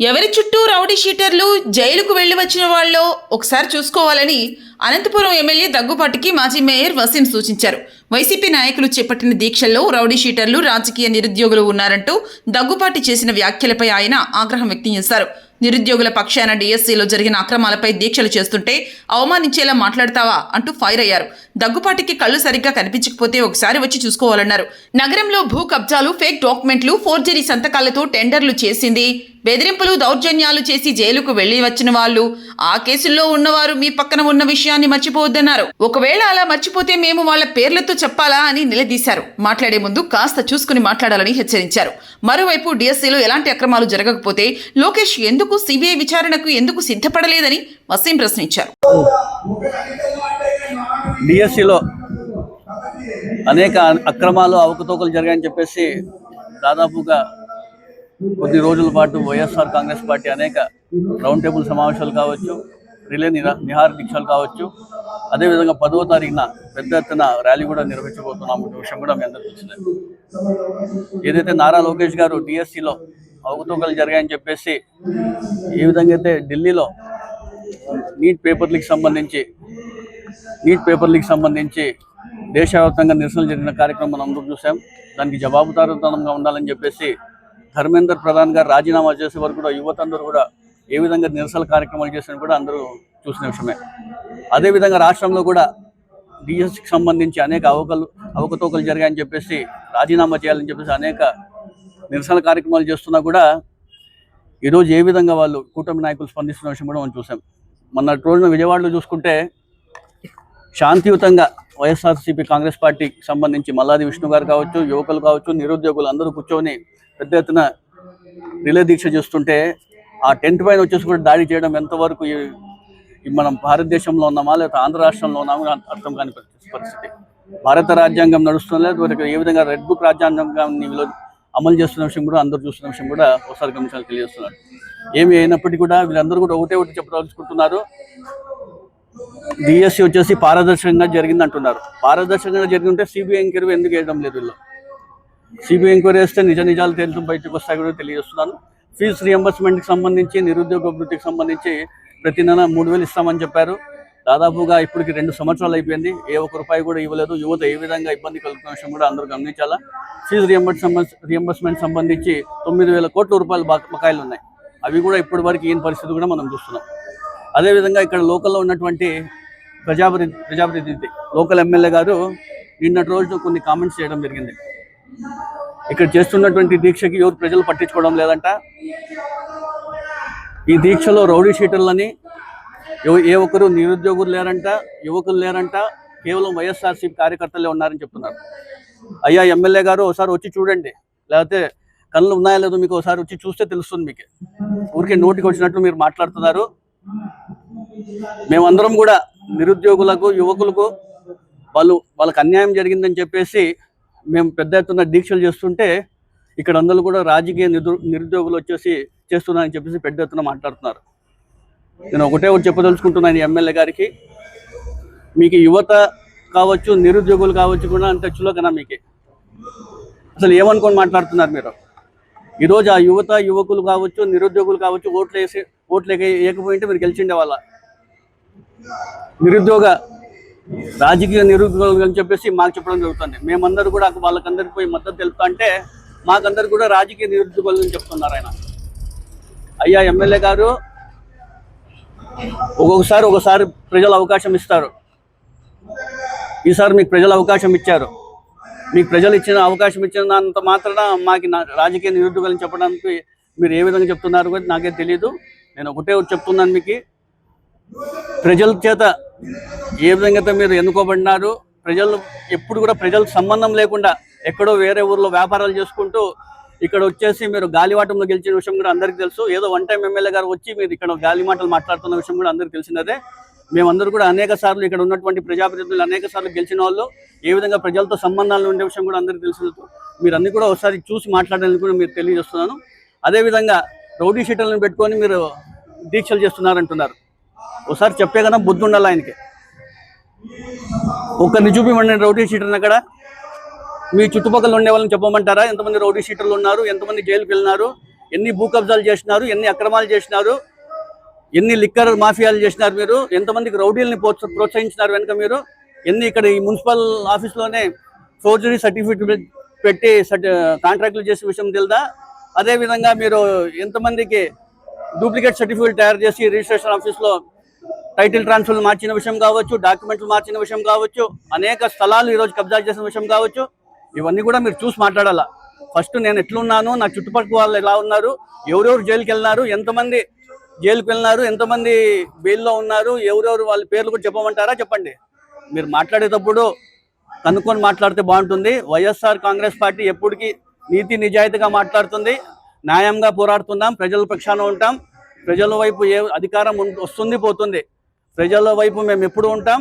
ఎవరి చుట్టూ రౌడీ షీటర్లు జైలుకు వెళ్లి వచ్చిన వాళ్ళో ఒకసారి చూసుకోవాలని అనంతపురం ఎమ్మెల్యే దగ్గుపాటికి మాజీ మేయర్ వసీం సూచించారు. వైసీపీ నాయకులు చేపట్టిన దీక్షల్లో రౌడీ షీటర్లు, రాజకీయ నిరుద్యోగులు ఉన్నారంటూ దగ్గుపాటి చేసిన వ్యాఖ్యలపై ఆయన ఆగ్రహం వ్యక్తం చేశారు. నిరుద్యోగుల పక్షాన డిఎస్సీలో జరిగిన అక్రమాలపై దీక్షలు చేస్తుంటే అవమానించేలా మాట్లాడతావా అంటూ ఫైర్ అయ్యారు. దగ్గుపాటికి కళ్ళు సరిగ్గా కనిపించకపోతే ఒకసారి వచ్చి చూసుకోవాలన్నారు. నగరంలో భూ కబ్జాలు, ఫేక్ డాక్యుమెంట్లు, ఫోర్జరీ సంతకాలతో టెండర్లు చేసింది, బెదిరింపులు, దౌర్జన్యాలు చేసి జైలుకు వెళ్లి వచ్చిన వాళ్ళు, ఆ కేసుల్లో ఉన్నవారు మీ పక్కన ఉన్న విషయాన్ని మర్చిపోవద్దన్నారు. ఒకవేళ అలా మర్చిపోతే మేము వాళ్ళ పేర్లతో చెప్పాలా అని నిలదీశారు. మాట్లాడే ముందు కాస్త చూసుకుని మాట్లాడాలని హెచ్చరించారు. మరోవైపు డిఎస్సీలో ఎలాంటి అక్రమాలు జరగకపోతే లోకేష్ ఎందుకు సిబిఐ విచారణకు ఎందుకు సిద్ధపడలేదని వసీం ప్రశ్నించారు. డిఎస్సీలో అనేక అక్రమాలు, అవకతవకలు జరిగాయని చెప్పేసి దాదాపుగా కొద్ది రోజుల పాటు వైఎస్ఆర్ కాంగ్రెస్ పార్టీ అనేక రౌండ్ టేబుల్ సమావేశాలు కావచ్చు, రిలే నిహార దీక్షలు కావచ్చు, అదేవిధంగా 10వ తారీఖున పెద్ద ఎత్తున ర్యాలీ కూడా నిర్వహించబోతున్నాం విషయం కూడా మీ అందరికీ తెలిసిందే. ఏదైతే నారా లోకేష్ గారు డిఎస్సీలో అవకతవకలు జరిగాయని చెప్పేసి ఏ విధంగా అయితే ఢిల్లీలో నీట్ పేపర్ లీక్ సంబంధించి దేశవ్యాప్తంగా నిరసనలు జరిగిన కార్యక్రమం మనం అందరూ చూసాం. దానికి జవాబుదారీతనంగా ఉండాలని చెప్పేసి ధర్మేంద్ర ప్రధాన్ గారు రాజీనామా చేసే వరకు కూడా యువత అందరూ కూడా ఏ విధంగా నిరసన కార్యక్రమాలు చేసిన కూడా అందరూ చూసిన విషయమే. అదేవిధంగా రాష్ట్రంలో కూడా డిఎస్సికి సంబంధించి అనేక అవకతవకలు జరిగాయని చెప్పేసి రాజీనామా చేయాలని చెప్పేసి అనేక నిరసన కార్యక్రమాలు చేస్తున్నా కూడా ఈరోజు ఏ విధంగా వాళ్ళు కూటమి నాయకులు స్పందిస్తున్న విషయం కూడా మనం చూసాం. మొన్నటి రోజున విజయవాడలో చూసుకుంటే శాంతియుతంగా వైఎస్ఆర్సీపీ కాంగ్రెస్ పార్టీకి సంబంధించి మల్లాది విష్ణు గారు కావచ్చు, యువకులు కావచ్చు, నిరుద్యోగులు అందరూ కూర్చొని పెద్ద ఎత్తున రిలే దీక్ష చేస్తుంటే ఆ టెంట్ పైన వచ్చేసి కూడా దాడి చేయడం ఎంతవరకు మనం భారతదేశంలో ఉన్నామా లేకపోతే ఆంధ్ర రాష్ట్రంలో ఉన్నామా అర్థం కాని పరిస్థితి. భారత రాజ్యాంగం నడుస్తుందా ఏ విధంగా రెడ్ బుక్ రాజ్యాంగాన్ని అమలు చేస్తున్న విషయం కూడా అందరూ చూస్తున్న విషయం కూడా ఒకసారి గమనించాలి తెలియజేస్తున్నారు. ఏమి అయినప్పటికీ కూడా వీళ్ళందరూ కూడా ఒకటి చెప్పదలుచుకుంటున్నారు. డిఎస్సీ వచ్చేసి పారదర్శకంగా జరిగింది అంటున్నారు. పారదర్శకంగా జరిగింటే సిబిఐ ఎంక్వైరీ ఎందుకు వేయడం లేదు? వీళ్ళు సిబిఐ ఎంక్వైరీ వేస్తే నిజాలు తేలుతూ బయటకు వస్తాయి కూడా తెలియజేస్తున్నాను. ఫీజు రియంబర్స్మెంట్కి సంబంధించి, నిరుద్యోగ అభివృద్ధికి సంబంధించి ప్రతి నెల 3,000 ఇస్తామని చెప్పారు. దాదాపుగా ఇప్పటికి 2 సంవత్సరాలు అయిపోయింది, ఏ ఒక్క రూపాయి కూడా ఇవ్వలేదు. యువత ఏ విధంగా ఇబ్బంది కలుగుతున్న విషయం కూడా అందరూ గమనించాలా. ఫీజు రియంబర్స్మెంట్ సంబంధించి 9,000 కోట్ల రూపాయలు బకాయిలు ఉన్నాయి. అవి కూడా ఇప్పటి వరకు ఈయన పరిస్థితి కూడా మనం చూస్తున్నాం. అదేవిధంగా ఇక్కడ లోకల్లో ఉన్నటువంటి ప్రజాప్రతినిధి లోకల్ ఎమ్మెల్యే గారు నిన్నటి రోజు కొన్ని కామెంట్స్ చేయడం జరిగింది. ఇక్కడ చేస్తున్నటువంటి దీక్షకి ఎవరు ప్రజలు పట్టించుకోవడం లేదంట. ఈ దీక్షలో రౌడీ షీటర్లని ఏ ఒక్కరు నిరుద్యోగులు లేరంట, యువకులు లేరంట, కేవలం వైఎస్ఆర్సీపీ కార్యకర్తలే ఉన్నారని చెప్తున్నారు. అయ్యా ఎమ్మెల్యే గారు ఒకసారి వచ్చి చూడండి, లేకపోతే కళ్ళు ఉన్నాయా లేదో మీకు ఒకసారి వచ్చి చూస్తే తెలుస్తుంది. మీకు ఊరికే నోటికి వచ్చినట్టు మీరు మాట్లాడుతున్నారు. మేమందరం కూడా నిరుద్యోగులకు, యువకులకు వాళ్ళకి అన్యాయం జరిగిందని చెప్పేసి మేము పెద్ద ఎత్తున దీక్షలు చేస్తుంటే ఇక్కడ అందరూ కూడా రాజకీయ నిరుద్యోగులు వచ్చేసి చేస్తున్నారని చెప్పేసి పెద్ద ఎత్తున మాట్లాడుతున్నారు. నేను ఒకటే చెప్పదలుచుకుంటున్నాను ఎమ్మెల్యే గారికి, మీకు యువత కావచ్చు, నిరుద్యోగులు కావచ్చు కూడా అంత చులకనా మీకు? అసలు ఏమనుకొని మాట్లాడుతున్నారు మీరు? ఈరోజు ఆ యువత, యువకులు కావచ్చు, నిరుద్యోగులు కావచ్చు ఓట్లు వేయకపోయింటే మీరు గెలిచిండే వాళ్ళ. రాజకీయ నిరుద్యోగులు అని చెప్పేసి మాకు చెప్పడం జరుగుతుంది. మేమందరూ కూడా వాళ్ళకందరికి పోయి మద్దతు తెలుపుతా అంటే మాకందరు కూడా రాజకీయ నిరుద్యోగులు అని చెప్తున్నారు ఆయన. అయ్యా ఎమ్మెల్యే గారు, ఒకసారి ప్రజలు అవకాశం ఇస్తారు. ఈసారి మీకు ప్రజలు అవకాశం ఇచ్చారు. మీకు ప్రజలు అవకాశం ఇచ్చినంత మాత్రాన మాకు రాజకీయ నిరుద్యోగులను చెప్పడానికి మీరు ఏ విధంగా చెప్తున్నారు కూడా నాకే తెలియదు. నేను ఒకటే చెప్తున్నాను, మీకు ప్రజల చేత ఏ విధంగా మీరు ఎన్నుకోబడినారు. ప్రజలు ఎప్పుడు కూడా ప్రజలకు సంబంధం లేకుండా ఎక్కడో వేరే ఊర్లో వ్యాపారాలు చేసుకుంటూ ఇక్కడ వచ్చేసి మీరు గాలివాటంలో గెలిచిన విషయం కూడా అందరికీ తెలుసు. ఏదో వన్ టైం ఎమ్మెల్యే గారు వచ్చి మీరు ఇక్కడ గాలి మాటలు మాట్లాడుతున్న విషయం కూడా అందరికీ తెలిసినదే. మేమందరూ కూడా అనేక సార్లు ఇక్కడ ఉన్నటువంటి ప్రజాప్రతినిధులు అనేక సార్లు గెలిచిన వాళ్ళు ఏ విధంగా ప్రజలతో సంబంధాలు ఉండే విషయం కూడా అందరికీ తెలుసు. మీరు అన్ని కూడా ఒకసారి చూసి మాట్లాడడానికి కూడా మీరు తెలియజేస్తున్నాను. అదేవిధంగా రౌడీ షీటర్లను పెట్టుకొని మీరు దీక్షలు చేస్తున్నారంటున్నారు. ఒకసారి చెప్పే కదా బుద్ధి ఉండాలి ఆయనకి. ఒక్కరిని చూపిమండి రౌడీ షీటర్ని. అక్కడ మీ చుట్టుపక్కల ఉండే వాళ్ళని చెప్పమంటారా ఎంతమంది రౌడీ షీటర్లు ఉన్నారు, ఎంతమంది జైలుకి వెళ్ళినారు, ఎన్ని భూ కబ్జాలు చేసినారు, ఎన్ని అక్రమాలు చేసినారు, ఎన్ని లిక్కర్ మాఫియాలు చేసినారు మీరు, ఎంతమందికి రౌడీల్ని ప్రోత్సహించినారు వెనుక మీరు, ఎన్ని ఇక్కడ ఈ మున్సిపల్ ఆఫీస్లోనే ఫోర్జరీ సర్టిఫికేట్ పెట్టి కాంట్రాక్టులు చేసే విషయం తెలుదా? అదేవిధంగా మీరు ఎంతమందికి డూప్లికేట్ సర్టిఫికేట్ తయారు చేసి రిజిస్ట్రేషన్ ఆఫీస్లో టైటిల్ ట్రాన్స్ఫర్లు మార్చిన విషయం కావచ్చు, డాక్యుమెంట్లు మార్చిన విషయం కావచ్చు, అనేక స్థలాలు ఈరోజు కబ్జా చేసిన విషయం కావచ్చు, ఇవన్నీ కూడా మీరు చూసి మాట్లాడాలా. ఫస్ట్ నేను ఎట్లున్నాను, నా చుట్టుపక్కల వాళ్ళు ఎలా ఉన్నారు, ఎవరెవరు జైలుకి వెళ్ళినారు, ఎంతమంది జైలుకి వెళ్ళినారు, ఎంతమంది బెయిల్లో ఉన్నారు, ఎవరెవరు వాళ్ళ పేర్లు కూడా చెప్పమంటారా? చెప్పండి. మీరు మాట్లాడేటప్పుడు కనుక్కొని మాట్లాడితే బాగుంటుంది. వైఎస్ఆర్ కాంగ్రెస్ పార్టీ ఎప్పటికీ నీతి నిజాయితీగా మాట్లాడుతుంది, న్యాయంగా పోరాడుతున్నాం, ప్రజల పక్షాన ఉంటాం. ప్రజల వైపు ఏ అధికారం వస్తుంది పోతుంది, ప్రజల వైపు మేము ఎప్పుడు ఉంటాం.